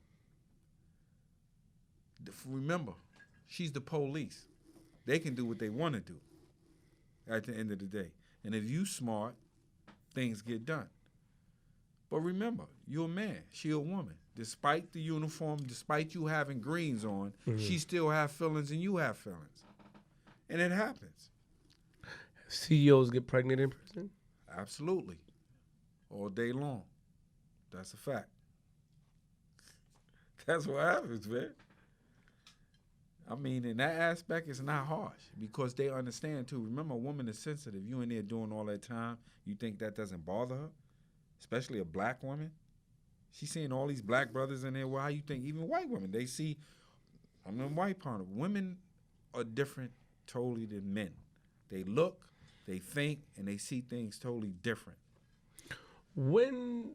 Remember, she's the police. They can do what they want to do at the end of the day. And if you smart, things get done. But remember, you're a man. She a woman. Despite the uniform, despite you having greens on, she still have feelings and you have feelings. And it happens. CEOs get pregnant in prison? Absolutely. All day long. That's a fact. That's what happens, man. I mean, in that aspect, it's not harsh because they understand, too. Remember, a woman is sensitive. You in there doing all that time, you think that doesn't bother her? Especially a black woman. She's seeing all these black brothers in there. Well, how you think? Even white women, they see, I'm in white part of women are different totally than men. They look, they think, and they see things totally different. When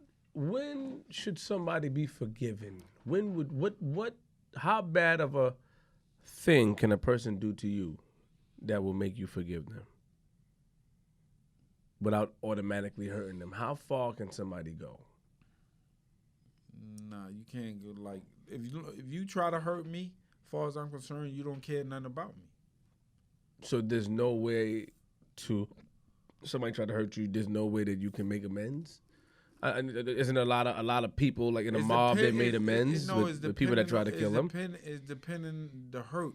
should somebody be forgiven? When would how bad of a thing can a person do to you that will make you forgive them without automatically hurting them? How far can somebody go? Nah, you can't go like if you try to hurt me, as far as I'm concerned, you don't care nothing about me. So there's no way to somebody try to hurt you. There's no way that you can make amends. Isn't a lot of people like in a mob that made amends with the people that tried to kill them? It's depending the hurt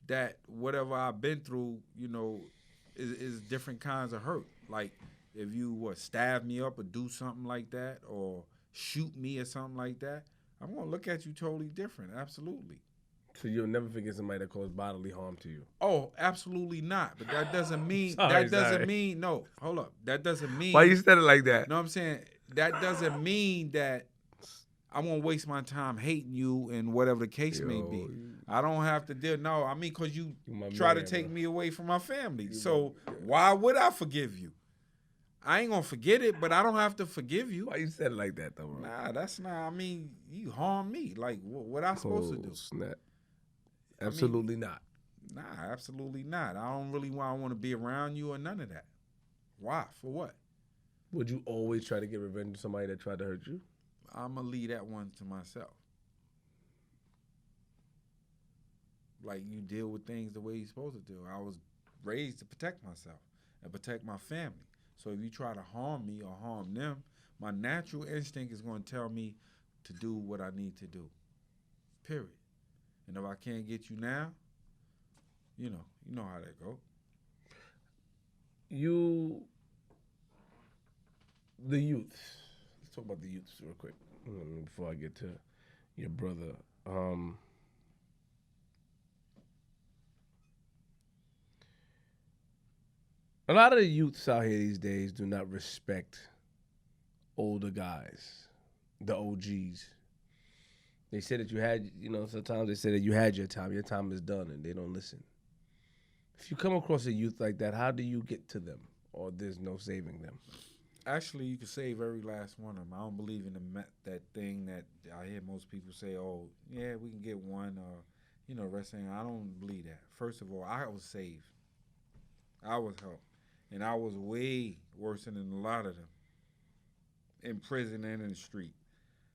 that whatever I've been through, is different kinds of hurt. Like if you stab me up or do something like that or shoot me or something like that, I'm gonna look at you totally different. Absolutely. So you'll never forget somebody that caused bodily harm to you? Oh, absolutely not. But that doesn't mean no. Hold up. That doesn't mean. Why you said it like that? No, I'm saying that doesn't mean that I won't waste my time hating you and whatever the case may be. I don't have to deal. No, I mean, because you try to take me away from my family. So why would I forgive you? I ain't gonna forget it, but I don't have to forgive you. Why you said it like that, though, bro? Nah, that's not. I mean, you harm me. Like, what I supposed to do? Snap. Absolutely not. Nah, absolutely not. I don't really want to be around you or none of that. Why? For what? Would you always try to get revenge on somebody that tried to hurt you? I'm going to leave that one to myself. Like, you deal with things the way you're supposed to do. I was raised to protect myself and protect my family. So if you try to harm me or harm them, my natural instinct is going to tell me to do what I need to do. Period. And if I can't get you now, you know how that go. The youth. Let's talk about the youth real quick before I get to your brother. A lot of the youths out here these days do not respect older guys, the OGs. They say that you had, sometimes they say that you had your time is done, and they don't listen. If you come across a youth like that, how do you get to them, or there's no saving them? Actually, you can save every last one of them. I don't believe in that thing that I hear most people say, oh, yeah, we can get one, or, wrestling. I don't believe that. First of all, I was saved. I was helped. And I was way worse than a lot of them in prison and in the street.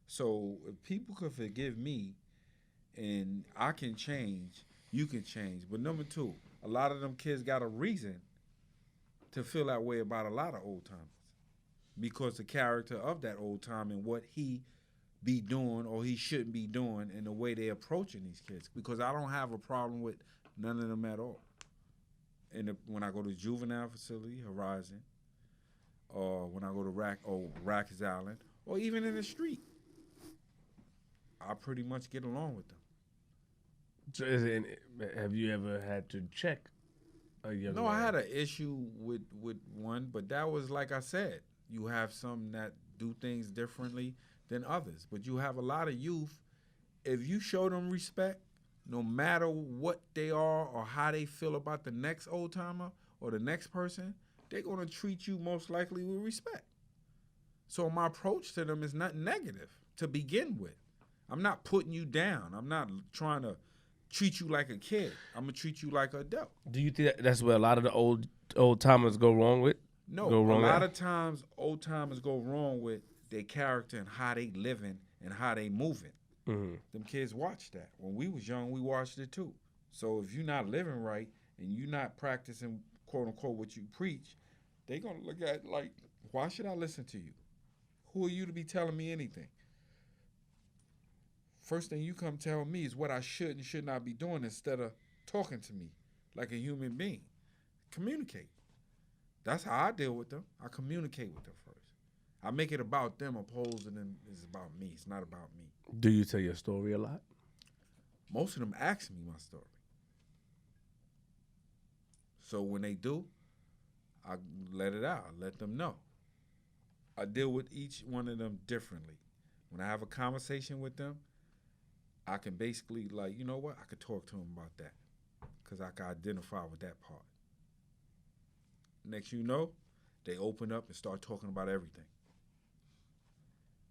So if people could forgive me and I can change, you can change. But number two, a lot of them kids got a reason to feel that way about a lot of old timers because the character of that old time and what he be doing or he shouldn't be doing and the way they approaching these kids. Because I don't have a problem with none of them at all. And when I go to juvenile facility, Horizon, or when I go to Rikers Island, or even in the street, I pretty much get along with them. So have you ever had to check a young man? I had an issue with one, but that was like I said, you have some that do things differently than others. But you have a lot of youth, if you show them respect, no matter what they are or how they feel about the next old timer or the next person, they're going to treat you most likely with respect. So my approach to them is not negative to begin with. I'm not putting you down. I'm not trying to treat you like a kid. I'm going to treat you like an adult. Do you think that's where a lot of the old timers go wrong with? No, a lot of times old timers go wrong with their character and how they living and how they moving. Mm-hmm. Them kids watch that. When we was young, we watched it too. So if you're not living right and you're not practicing, quote unquote, what you preach, they gonna look at it like, why should I listen to you? Who are you to be telling me anything? First thing you come tell me is what I should and should not be doing instead of talking to me like a human being. Communicate. That's how I deal with them. I communicate with them first. I make it about them opposed and then it's about me. It's not about me. Do you tell your story a lot? Most of them ask me my story. So when they do, I let it out. I let them know. I deal with each one of them differently. When I have a conversation with them, I can basically, like, you know what? I could talk to them about that because I can identify with that part. Next you know, they open up and start talking about everything.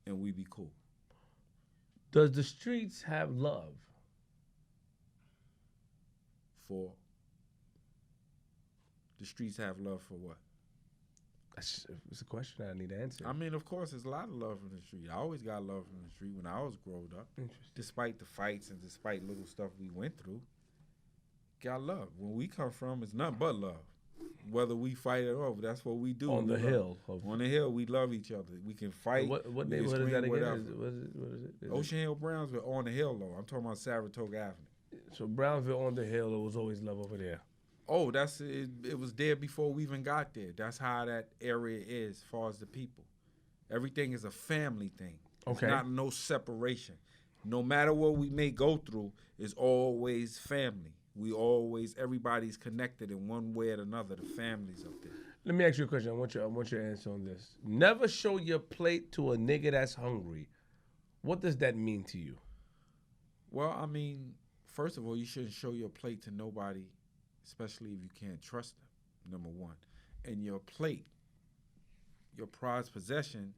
And we be cool. Does the streets have love? For the streets have love for what? It's a question I need to answer. I mean, of course, there's a lot of love in the street. I always got love in the street when I was growing up. Despite the fights and despite little stuff we went through, got love. When we come from, it's nothing but love. Whether we fight or not, that's what we do. On the hill. On the hill, we love each other. We can fight. What neighborhood is that again? What is it? Ocean Hill, Brownsville, on the hill, though. I'm talking about Saratoga Avenue. So Brownsville on the hill, it was always love over there. Oh, that's it. It was there before we even got there. That's how that area is as far as the people. Everything is a family thing. Okay. It's not no separation. No matter what we may go through, it's always family. Everybody's connected in one way or another. The families up there. Let me ask you a question. I want your answer on this. Never show your plate to a nigga that's hungry. What does that mean to you? Well, I mean, first of all, you shouldn't show your plate to nobody, especially if you can't trust them, number one. And your plate, your prized possession,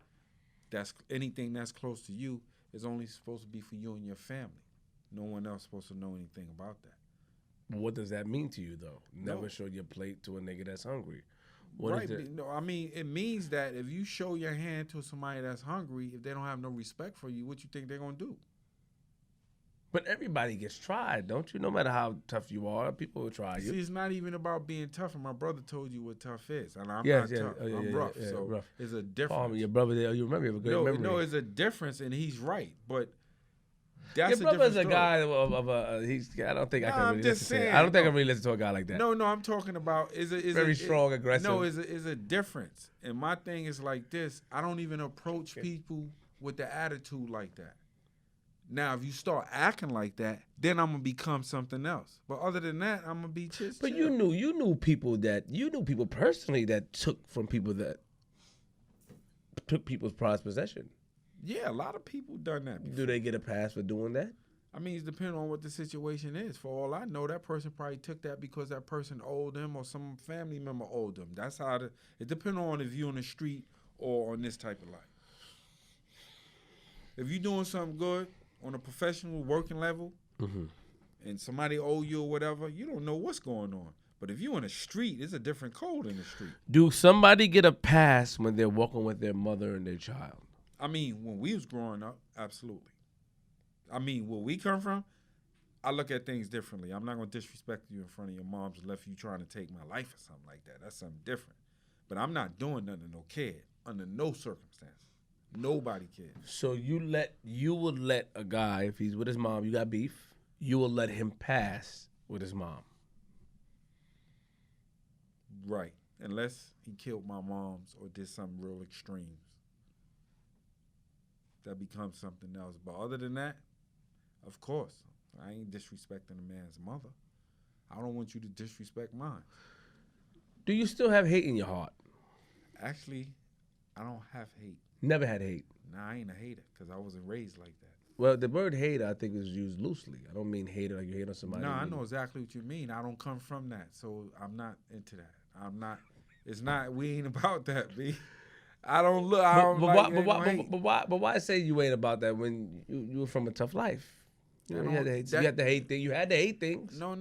that's anything that's close to you, is only supposed to be for you and your family. No one else is supposed to know anything about that. What does that mean to you, though? Never show your plate to a nigga that's hungry. Right. No, I mean, it means that if you show your hand to somebody that's hungry, if they don't have no respect for you, what you think they're going to do? But everybody gets tried, don't you? No matter how tough you are, people will try you. See, it's not even about being tough. And my brother told you what tough is. And I'm not tough. I'm rough. So rough. It's a difference. Oh, your brother, you remember, you have a great memory. No, it's a difference, and he's right. But that's your brother's a guy of a. I don't think I can. I'm just saying. I don't think I can really listen to a guy like that. No, I'm talking about is very strong, aggressive. No, is a difference. And my thing is like this. I don't even approach people with the attitude like that. Now, if you start acting like that, then I'm gonna become something else. But other than that, I'm gonna be just. But chill. you knew people personally that took from people that took people's prized possession. Yeah, a lot of people done that before. Do they get a pass for doing that? I mean, it's depending on what the situation is. For all I know, that person probably took that because that person owed them or some family member owed them. That's how it depends on if you on the street or on this type of life. If you're doing something good on a professional working level, and somebody owe you or whatever, you don't know what's going on. But if you're in the street, it's a different code in the street. Do somebody get a pass when they're walking with their mother and their child? I mean, when we was growing up, absolutely. I mean, where we come from, I look at things differently. I'm not going to disrespect you in front of your moms unless you trying to take my life or something like that. That's something different. But I'm not doing nothing to no kid under no circumstances. Nobody cares. So you would let a guy, if he's with his mom, you got beef, you will let him pass with his mom. Right. Unless he killed my moms or did something real extremes. That becomes something else. But other than that, of course, I ain't disrespecting a man's mother. I don't want you to disrespect mine. Do you still have hate in your heart? Actually, I don't have hate. Never had hate? Nah, I ain't a hater because I wasn't raised like that. Well, the word hater, I think, is used loosely. I don't mean hater like you hate on somebody. No, I know exactly what you mean. I don't come from that, so I'm not into that. I'm not. It's not. We ain't about that, B. I don't look. I don't but why say you ain't about that when you were from a tough life? You had to hate things. You had to hate things. No.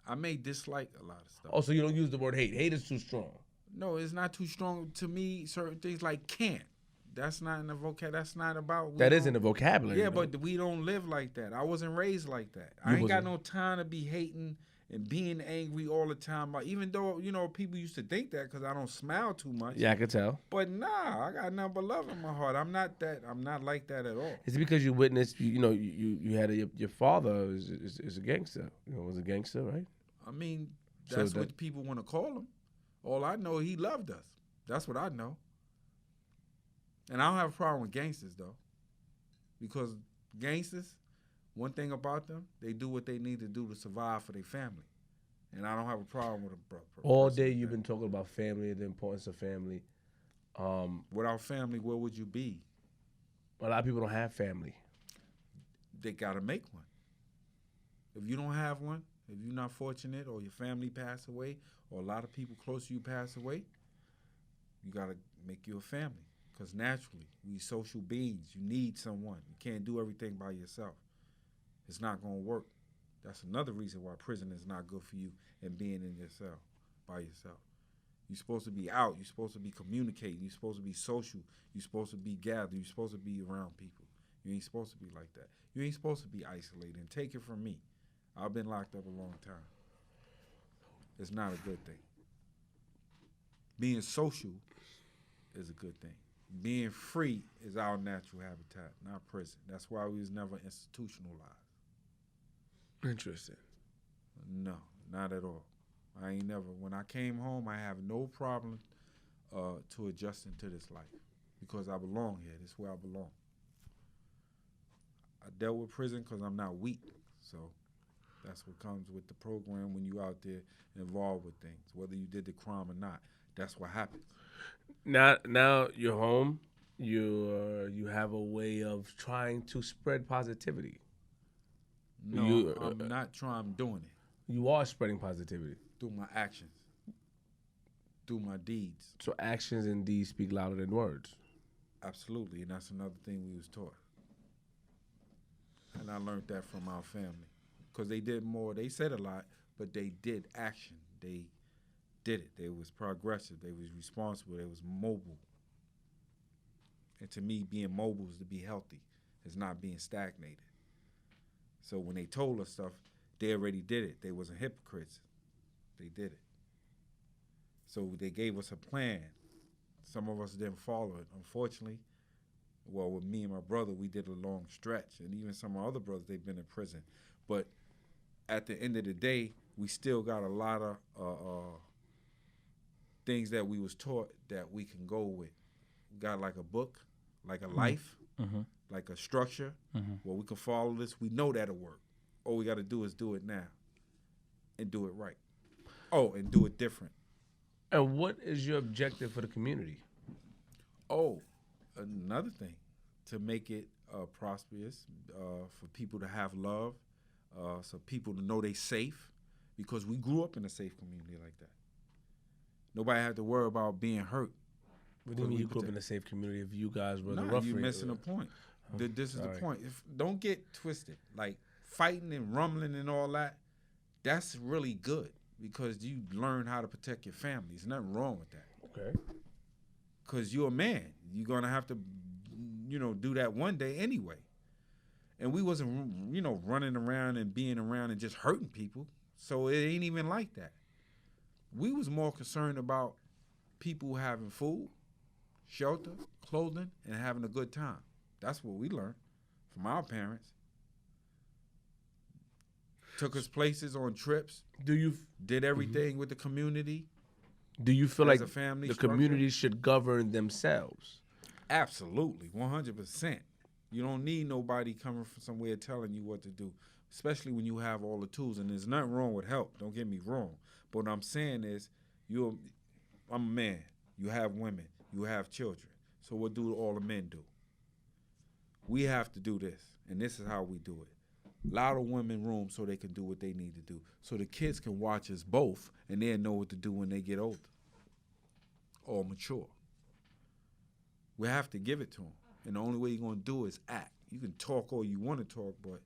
I may dislike a lot of stuff. Oh, so you don't use the word hate. Hate is too strong. No, it's not too strong to me. Certain things like can't. that's not in the vocabulary. That's not about. That is in the vocabulary. Yeah, though. but we don't live like that. I wasn't raised like that. I ain't got no time to be hating and being angry all the time. Even though, people used to think that because I don't smile too much. Yeah, I could tell. But nah, I got nothing but love in my heart. I'm not like that at all. Is it because you witnessed, you had your father is a gangster. Was a gangster, right? I mean, that's what people want to call him. All I know, he loved us. That's what I know. And I don't have a problem with gangsters, though. Because gangsters, one thing about them, they do what they need to do to survive for their family. And I don't have a problem with a brother. All day you've been talking about family, the importance of family. Without family, where would you be? A lot of people don't have family. They got to make one. If you don't have one, if you're not fortunate or your family passed away or a lot of people close to you pass away, you got to make you a family. Because naturally, we social beings. You need someone. You can't do everything by yourself. It's not going to work. That's another reason why prison is not good for you and being in your cell by yourself. You're supposed to be out. You're supposed to be communicating. You're supposed to be social. You're supposed to be gathered. You're supposed to be around people. You ain't supposed to be like that. You ain't supposed to be isolated. And take it from me. I've been locked up a long time. It's not a good thing. Being social is a good thing. Being free is our natural habitat, not prison. That's why we was never institutionalized. Interesting. No, not at all. I ain't never. When I came home, I have no problem to adjusting to this life because I belong here. This is where I belong. I dealt with prison because I'm not weak. So that's what comes with the program when you out there involved with things, whether you did the crime or not. That's what happens. Now you're home. You have a way of trying to spread positivity. No, I'm not trying. I'm doing it. You are spreading positivity through my actions, through my deeds. So actions and deeds speak louder than words. Absolutely, and that's another thing we was taught. And I learned that from our family because they did more. They said a lot, but they did action. They did it. They was progressive. They was responsible. They was mobile. And to me, being mobile is to be healthy. It's not being stagnated. So when they told us stuff, they already did it. They wasn't hypocrites. They did it. So they gave us a plan. Some of us didn't follow it. Unfortunately, well, with me and my brother, we did a long stretch. And even some of our other brothers, they've been in prison. But at the end of the day, we still got a lot of things that we was taught that we can go with. We got like a book, like a life, like a structure, where we can follow this. We know that'll work. All we got to do is do it now and do it right. Oh, and do it different. And what is your objective for the community? Oh, another thing, to make it prosperous, for people to have love, so people to know they safe, because we grew up in a safe community like that. Nobody had to worry about being hurt. What do you mean you grew up in a safe community if you guys were the rough? You're missing the point. This is the point. Don't get twisted. Like fighting and rumbling and all that, that's really good because you learn how to protect your family. There's nothing wrong with that. Okay. Because you're a man. You're going to have to, do that one day anyway. And we wasn't, running around and being around and just hurting people. So it ain't even like that. We was more concerned about people having food, shelter, clothing, and having a good time. That's what we learned from our parents. Took us places on trips. Did everything with the community? Do you feel like the community should govern themselves? Absolutely, 100%. You don't need nobody coming from somewhere telling you what to do, especially when you have all the tools. And there's nothing wrong with help. Don't get me wrong. But what I'm saying is, I'm a man. You have women. You have children. So what do all the men do? We have to do this, and this is how we do it. Allow the women room so they can do what they need to do. So the kids can watch us both, and they'll know what to do when they get older or mature. We have to give it to them. And the only way you're going to do it is act. You can talk all you want to talk, but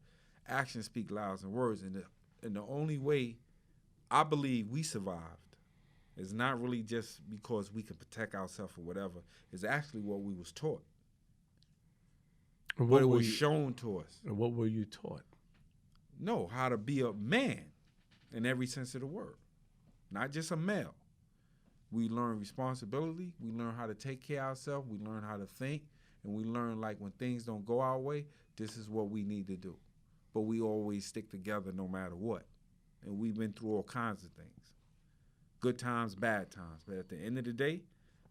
actions speak louder than words. And the only way I believe we survived is not really just because we can protect ourselves or whatever. It's actually what we was taught. but it was shown to us. And what were you taught? No, how to be a man in every sense of the word, not just a male. We learn responsibility. We learn how to take care of ourselves. We learn how to think. And we learn, like, when things don't go our way, this is what we need to do. But we always stick together no matter what. And we've been through all kinds of things. Good times, bad times. But at the end of the day,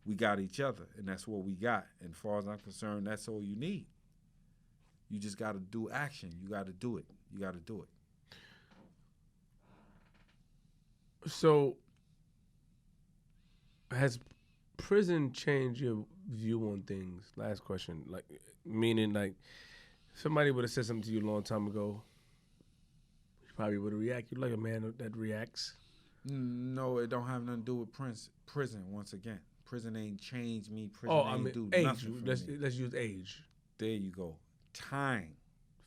we got each other. And that's what we got. And as far as I'm concerned, that's all you need. You just got to do action. You got to do it. You got to do it. So, has prison changed your view on things? Last question. Like, meaning, like, somebody would have said something to you a long time ago, you probably would have reacted. You like a man that reacts? No, it don't have nothing to do with prison, once again. Prison ain't changed me. Prison ain't do age. nothing for me. Let's use age. There you go. Time.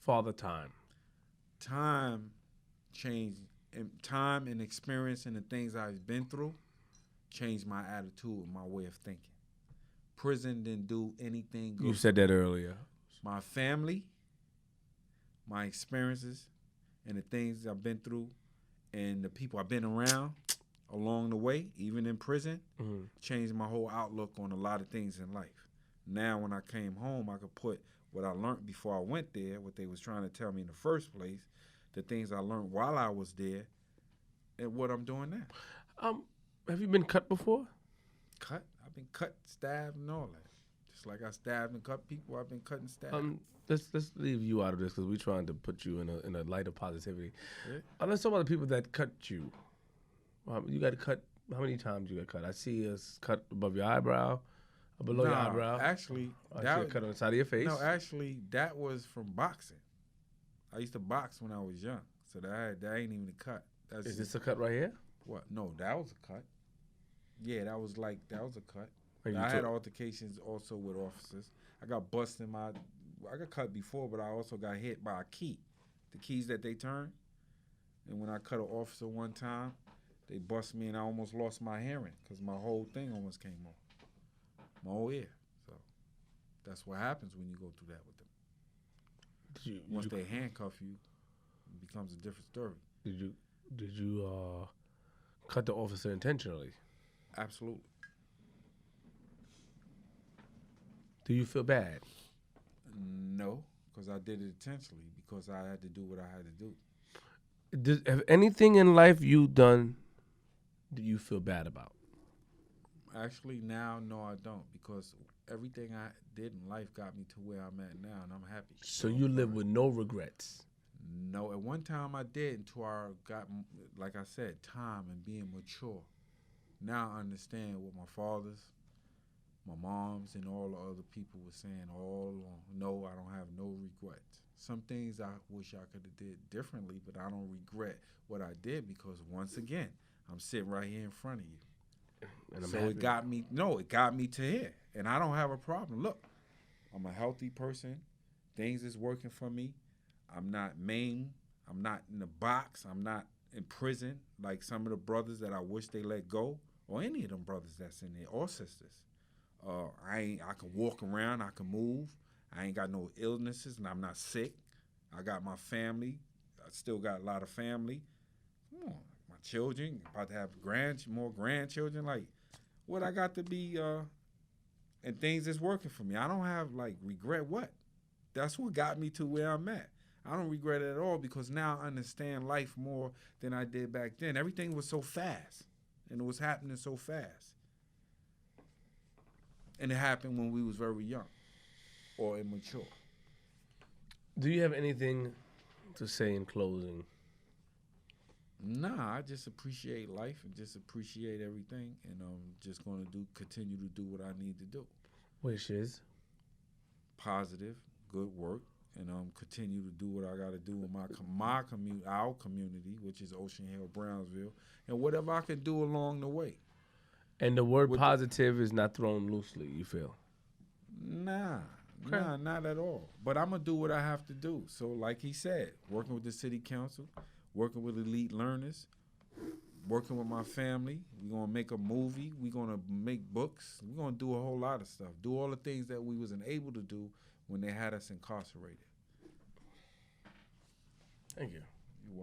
Father time. Time changed. And time and experience and the things I've been through changed my attitude and my way of thinking. Prison didn't do anything good. You said that earlier. My family, my experiences, and the things I've been through, and the people I've been around along the way, even in prison, changed my whole outlook on a lot of things in life. Now, when I came home, I could put what I learned before I went there, what they was trying to tell me in the first place, the things I learned while I was there, and what I'm doing now. Have you been cut before? Cut? I've been cut, stabbed, and all that. Just like I stabbed and cut people, I've been cut and stabbed. Let's leave you out of this because we're trying to put you in a light of positivity. Yeah. Let's talk about the people that cut you. You got cut. How many times you got cut? I see a cut above your eyebrow, or below your eyebrow. Actually, I see a cut on the side of your face. No, actually, that was from boxing. I used to box when I was young, so that ain't even a cut. Is this a cut right here? What? No, that was a cut. Yeah, that was a cut. I had altercations also with officers. I got busted I got cut before, but I also got hit by a key. The keys that they turn. And when I cut an officer one time, they bust me and I almost lost my hearing because my whole thing almost came off. My whole ear. So that's what happens when you go through that with them. Once they handcuff you, it becomes a different story. Did you cut the officer intentionally? Absolutely. Do you feel bad? No, because I did it intentionally because I had to do what I had to do. Have anything in life you done do you feel bad about? Actually, now, no, I don't, because everything I did in life got me to where I'm at now, and I'm happy. So you live with no regrets? No, at one time I did until I got, like I said, time and being mature. Now I understand what my fathers, my moms, and all the other people were saying all along. No, I don't have no regrets. Some things I wish I could have did differently, but I don't regret what I did because, once again, I'm sitting right here in front of you. And I'm so happy. it got me to here, and I don't have a problem. Look, I'm a healthy person. Things is working for me. I'm not maimed. I'm not in the box. I'm not in prison like some of the brothers that I wish they let go, or any of them brothers that's in there, or sisters. I can walk around. I can move. I ain't got no illnesses, and I'm not sick. I got my family. I still got a lot of family. Come on, my children. About to have more grandchildren. Like, what I got to be, and things is working for me. I don't have, like, regret what? That's what got me to where I'm at. I don't regret it at all because now I understand life more than I did back then. Everything was so fast, and it was happening so fast. And it happened when we was very young or immature. Do you have anything to say in closing? Nah, I just appreciate life and just appreciate everything, and I'm just going to continue to do what I need to do. Which is? Positive, good work, and continue to do what I got to do in our community, which is Ocean Hill, Brownsville, and whatever I can do along the way. And the word positive is not thrown loosely, you feel? Nah, not at all. But I'm going to do what I have to do. So like he said, working with the city council, working with elite learners, working with my family. We're going to make a movie. We're going to make books. We're going to do a whole lot of stuff. Do all the things that we wasn't able to do when they had us incarcerated. Thank you.